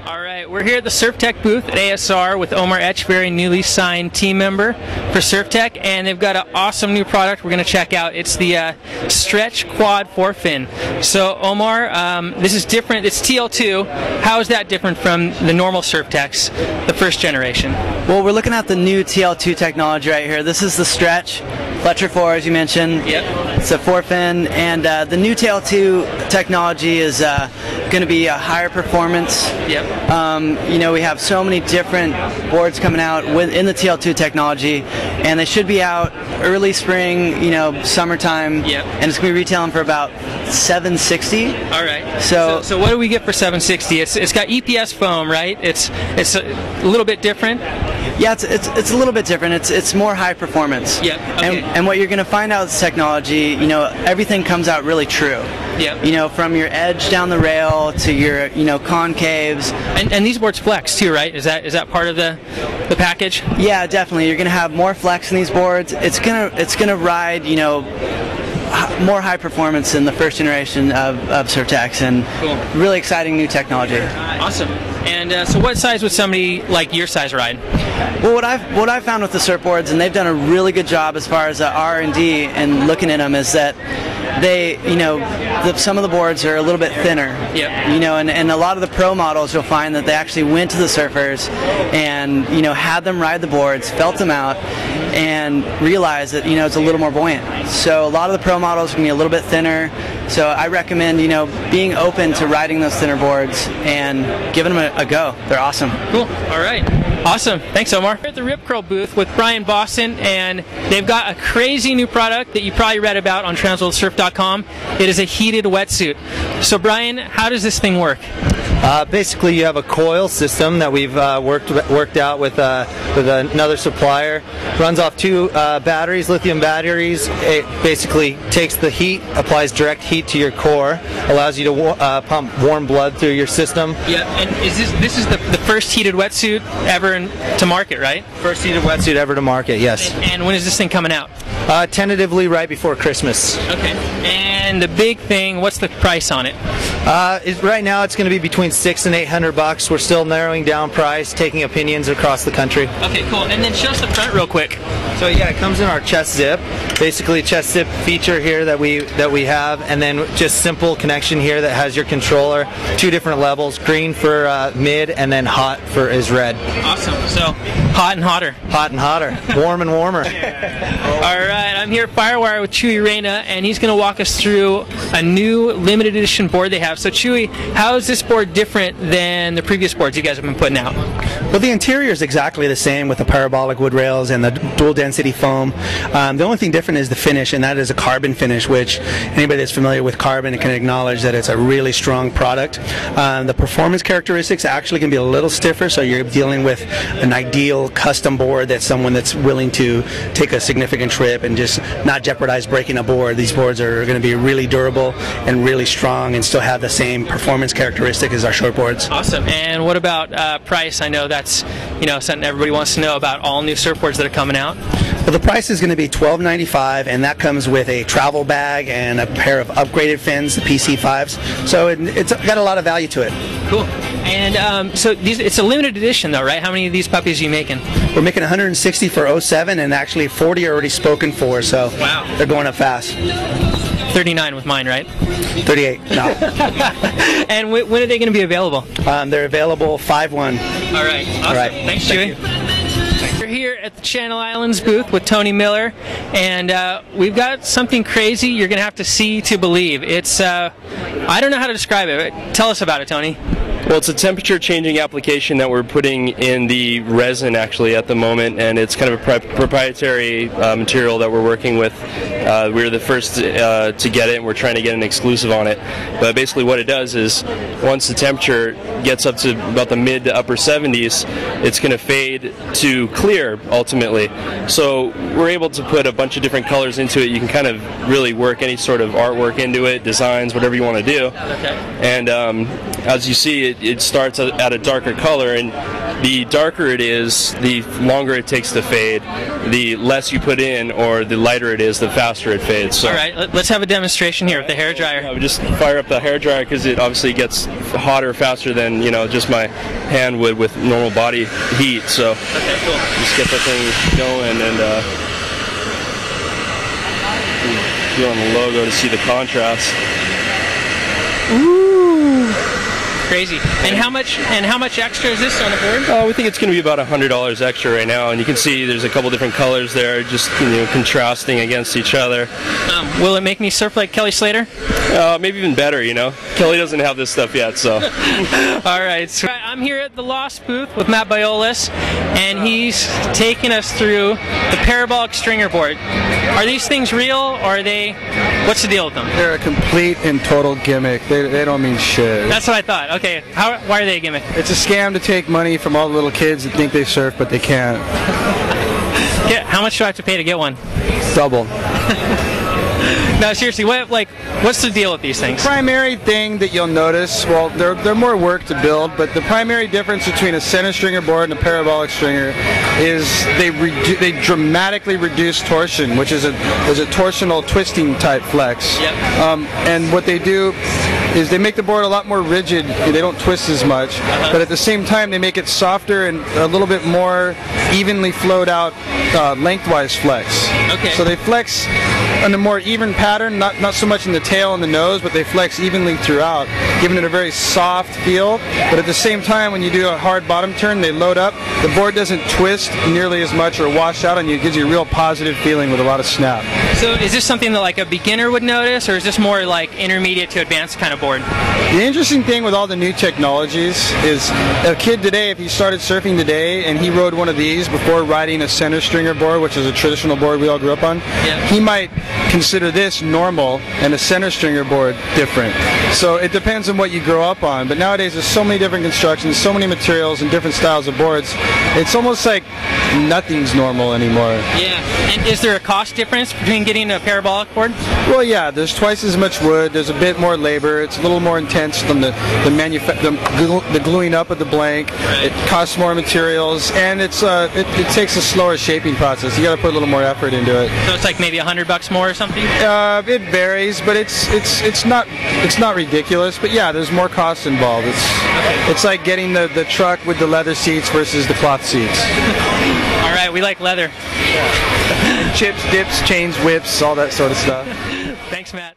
All right, we're here at the SurfTech booth at ASR with Omar Etchberry, newly signed team member for SurfTech, and they've got an awesome new product we're going to check out. It's the Stretch Quad Forefin. So Omar, this is different. It's TL2. How is that different from the normal SurfTechs, the first generation? Well, we're looking at the new TL2 technology right here. This is the Stretch Fletcher 4, as you mentioned. Yep. It's a forefin, and the new TL2 technology is going to be a higher performance. Yep. You know, we have so many different boards coming out in the TL2 technology, and they should be out early spring, you know, summertime. Yep. And it's going to be retailing for about $760. All right. So what do we get for $760? It's got EPS foam, right? It's a little bit different. Yeah, it's a little bit different. It's more high performance. Yep. Okay. And what you're going to find out with this technology, you know, everything comes out really true. Yep. You know, from your edge down the rail to your, you know, concaves. And these boards flex too, right? Is that part of the package? Yeah, definitely. You're going to have more flex in these boards. It's gonna ride, you know, more high performance than the first generation of SurfTechs, and cool. Really exciting new technology. Awesome. And so what size would somebody like your size ride? Well, what I've found with the surfboards, and they've done a really good job as far as R&D and looking at them, is that they, you know, some of the boards are a little bit thinner. Yep. You know, and a lot of the pro models, you'll find that they actually went to the surfers and, you know, had them ride the boards, felt them out, and realized that, you know, it's a little more buoyant. So a lot of the pro models are going to be a little bit thinner. So I recommend, you know, being open to riding those thinner boards and giving them a go. They're awesome. Cool. All right. Awesome. Thanks, Omar. We're at the Rip Curl booth with Brian Boston, and they've got a crazy new product that you probably read about on transworldsurf.com. It is a heated wetsuit. So, Brian, how does this thing work? Basically, you have a coil system that we've worked out with another supplier. Runs off two batteries, lithium batteries. It basically takes the heat, applies direct heat to your core, allows you to pump warm blood through your system. Yeah, and this is the first heated wetsuit ever to market, right? First heated wetsuit ever to market, yes. And when is this thing coming out? Tentatively right before Christmas. Okay. And the big thing, what's the price on it? Right now it's going to be between $600 and $800. We're still narrowing down price, taking opinions across the country. Okay, cool. And then show us the front real quick. So yeah, it comes in our chest zip. Basically, chest zip feature here that we have, and then just simple connection here that has your controller. Two different levels: green for mid, and then hot for is red. Awesome. So hot and hotter. Hot and hotter. Warm and warmer. All right, I'm here at Firewire with Chewy Reyna, and he's going to walk us through a new limited edition board they have. So Chewy, how is this board different than the previous boards you guys have been putting out? Well, the interior is exactly the same with the parabolic wood rails and the dual density foam. The only thing different is the finish, and that is a carbon finish, which anybody that's familiar with carbon can acknowledge that it's a really strong product. The performance characteristics actually can be a little stiffer, so you're dealing with an ideal custom board that's someone that's willing to take a significant trip and just not jeopardize breaking a board. These boards are going to be really durable and really strong and still have the same performance characteristic as our short boards. Awesome. And what about price? I know that's, you know, something everybody wants to know about all new surfboards that are coming out. Well, the price is going to be $12.95, and that comes with a travel bag and a pair of upgraded fins, the PC5s. So it's got a lot of value to it. Cool. And so it's a limited edition, though, right? How many of these puppies are you making? We're making 160 for 07, and actually 40 are already spoken for. So wow, they're going up fast. 39 with mine, right? 38. No. And when are they going to be available? They're available 5/1. All right. Awesome. All right. Thanks, Chewy. We're here at the Channel Islands booth with Tony Miller, and we've got something crazy you're going to have to see to believe. It's, I don't know how to describe it. Tell us about it, Tony. Well, it's a temperature changing application that we're putting in the resin actually at the moment, and it's kind of a proprietary material that we're working with. We were the first to get it, and we're trying to get an exclusive on it. But basically what it does is once the temperature gets up to about the mid to upper 70s, it's going to fade to clear ultimately. So we're able to put a bunch of different colors into it. You can kind of really work any sort of artwork into it, designs, whatever you want to do. Okay. And as you see, it starts at a darker color, and the darker it is, the longer it takes to fade. The less you put in, or the lighter it is, the faster it fades. So, all right, let's have a demonstration here with the hair dryer. I would just fire up the hair dryer because it obviously gets hotter faster than just my hand would with normal body heat. So okay, cool. Just get the thing going and go on the logo to see the contrast. Ooh, crazy. And how much extra is this on the board? We think it's going to be about $100 extra right now, and you can see there's a couple different colors there, just contrasting against each other. Will it make me surf like Kelly Slater? Maybe even better, Kelly doesn't have this stuff yet, so. All right, so I'm here at the Lost booth with Matt Biolis, and he's taking us through the parabolic stringer board. Are these things real, or are they? What's the deal with them? They're a complete and total gimmick. They don't mean shit. That's what I thought. Okay, why are they a gimmick? It's a scam to take money from all the little kids that think they surf, but they can't. Yeah, how much do I have to pay to get one? Double. No, seriously, what's the deal with these things? Primary thing that you'll notice, well, they're more work to build, but the primary difference between a center stringer board and a parabolic stringer is they dramatically reduce torsion, which is a torsional twisting type flex. Yep. And what they do is they make the board a lot more rigid. They don't twist as much, but at the same time they make it softer and a little bit more evenly flowed out lengthwise flex. Okay. So they flex in a more even pattern, not so much in the tail and the nose, but they flex evenly throughout, giving it a very soft feel. But at the same time, when you do a hard bottom turn, they load up. The board doesn't twist nearly as much or wash out on you. It gives you a real positive feeling with a lot of snap. So is this something that like a beginner would notice, or is this more like intermediate to advanced kind of board? The interesting thing with all the new technologies is a kid today, if he started surfing today and he rode one of these before riding a center stringer board, which is a traditional board we all grew up on, he might consider this normal and a center stringer board different. So it depends on what you grow up on. But nowadays there's so many different constructions, so many materials and different styles of boards. It's almost like nothing's normal anymore. Yeah. And is there a cost difference between getting a parabolic board? Well, yeah, there's twice as much wood, there's a bit more labor, it's a little more intense than the gluing up of the blank. Right. It costs more materials, and it takes a slower shaping process. You got to put a little more effort into it. So it's like maybe $100 more or something? It varies, but it's not ridiculous. But yeah, there's more costs involved. It's like getting the truck with the leather seats versus the cloth seats. All right, we like leather. Yeah. Chips, dips, chains, whips, all that sort of stuff. Thanks, Matt.